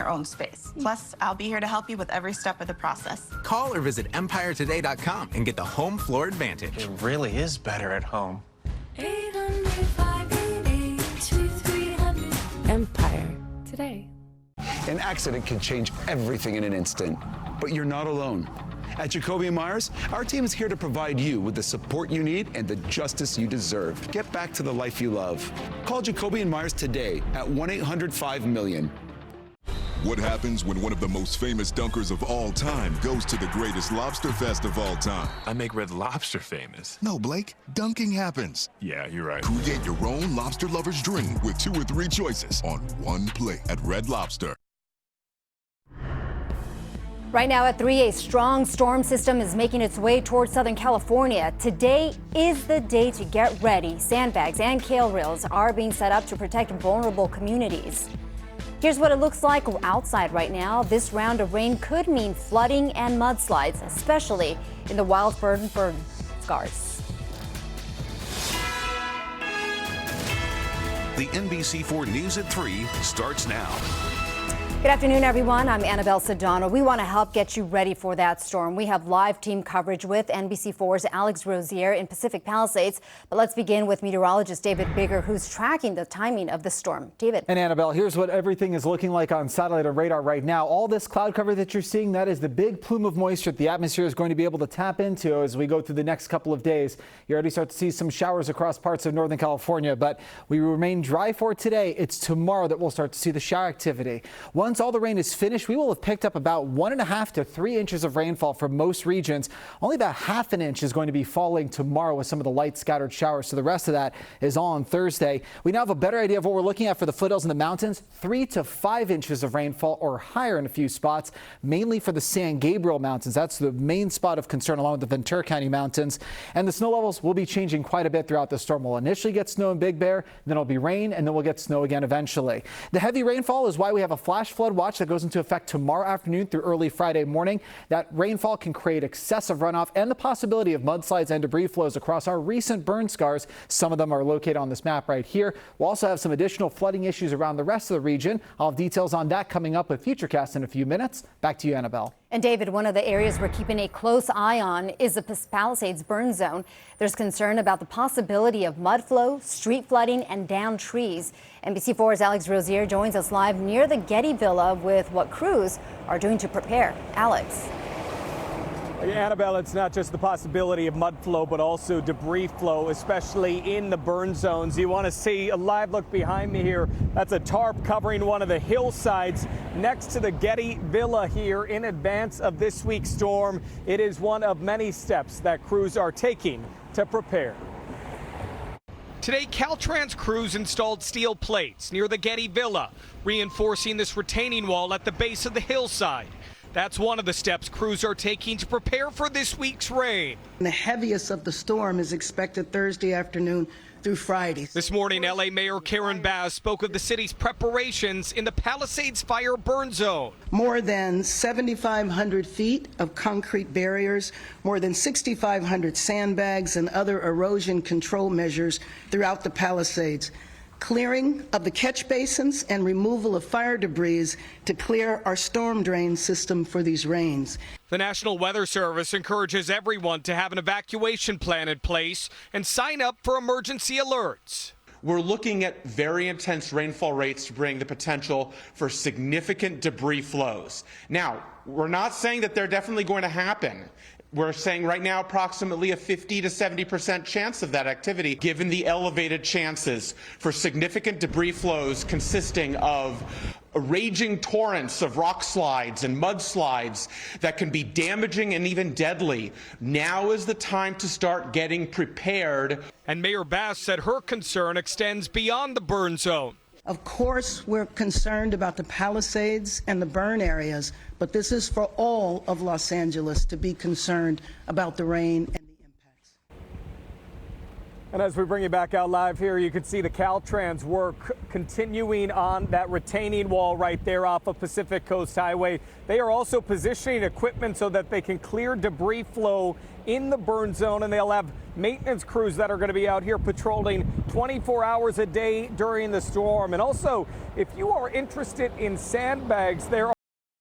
their own space. Plus, I'll be here to help you with every step of the process. Call or visit EmpireToday.com and get the home floor advantage. It really is better at home. 800-588-2300. Empire Today. An accident can change everything in an instant, but you're not alone. At Jacoby & Myers, our team is here to provide you with the support you need and the justice you deserve. Get back to the life you love. Call Jacoby & Myers today at 1-800-5-MILLION. What happens when one of the most famous dunkers of all time goes to the greatest lobster fest of all time? I make Red Lobster famous. No, Blake, dunking happens. Yeah, you're right. Create your own lobster lover's dream with 2 or 3 choices on one plate at Red Lobster. Right now at 3, a strong storm system is making its way towards Southern California. Today is the day to get ready. Sandbags and kale reels are being set up to protect vulnerable communities. Here's what it looks like outside right now. This round of rain could mean flooding and mudslides, especially in the wildfire burn scars. The NBC4 News at 3 starts now. Good afternoon, everyone. I'm Annabelle Sedano. We want to help get you ready for that storm. We have live team coverage with NBC4's Alex Rosier in Pacific Palisades. But let's begin with meteorologist David Bigger, who's tracking the timing of the storm. David. And Annabelle, here's what everything is looking like on satellite and radar right now. All this cloud cover that you're seeing, that is the big plume of moisture that the atmosphere is going to be able to tap into as we go through the next couple of days. You already start to see some showers across parts of Northern California, but we remain dry for today. It's tomorrow that we'll start to see the shower activity. Once all the rain is finished, we will have picked up about 1.5 to 3 inches of rainfall for most regions. Only about ½ an inch is going to be falling tomorrow with some of the light scattered showers. So the rest of that is all on Thursday. We now have a better idea of what we're looking at for the foothills and the mountains. 3 to 5 inches of rainfall or higher in a few spots, mainly for the San Gabriel Mountains. That's the main spot of concern along with the Ventura County Mountains. And the snow levels will be changing quite a bit throughout the storm. We'll initially get snow in Big Bear, then it'll be rain, and then we'll get snow again eventually. The heavy rainfall is why we have a flash flood watch that goes into effect tomorrow afternoon through early Friday morning. That rainfall can create excessive runoff and the possibility of mudslides and debris flows across our recent burn scars. Some of them are located on this map right here. We'll also have some additional flooding issues around the rest of the region. I'll have details on that coming up with Futurecast in a few minutes. Back to you, Annabelle. And David, one of the areas we're keeping a close eye on is the Palisades burn zone. There's concern about the possibility of mud flow, street flooding, and downed trees. NBC4's Alex Rosier joins us live near the Getty Villa with what crews are doing to prepare. Alex. Annabelle, it's not just the possibility of mud flow, but also debris flow, especially in the burn zones. You want to see a live look behind me here. That's a tarp covering one of the hillsides next to the Getty Villa here in advance of this week's storm. It is one of many steps that crews are taking to prepare. Today, Caltrans crews installed steel plates near the Getty Villa, reinforcing this retaining wall at the base of the hillside. That's one of the steps crews are taking to prepare for this week's rain. The heaviest of the storm is expected Thursday afternoon through Friday. This morning, L.A. Mayor Karen Bass spoke of the city's preparations in the Palisades fire burn zone. More than 7,500 feet of concrete barriers, more than 6,500 sandbags and other erosion control measures throughout the Palisades. Clearing of the catch basins and removal of fire debris to clear our storm drain system for these rains. The National Weather Service encourages everyone to have an evacuation plan in place and sign up for emergency alerts. We're looking at very intense rainfall rates to bring the potential for significant debris flows. Now, we're not saying that they're definitely going to happen. We're saying right now approximately a 50 to 70% chance of that activity, given the elevated chances for significant debris flows consisting of raging torrents of rock slides and mudslides that can be damaging and even deadly. Now is the time to start getting prepared. And Mayor Bass said her concern extends beyond the burn zone. Of course, we're concerned about the Palisades and the burn areas, but this is for all of Los Angeles to be concerned about the rain and the impacts. And as we bring you back out live here, you can see the Caltrans work continuing on that retaining wall right there off of Pacific Coast Highway. They are also positioning equipment so that they can clear debris flow in the burn zone, and they'll have maintenance crews that are going to be out here patrolling 24 hours a day during the storm. And also, if you are interested in sandbags, there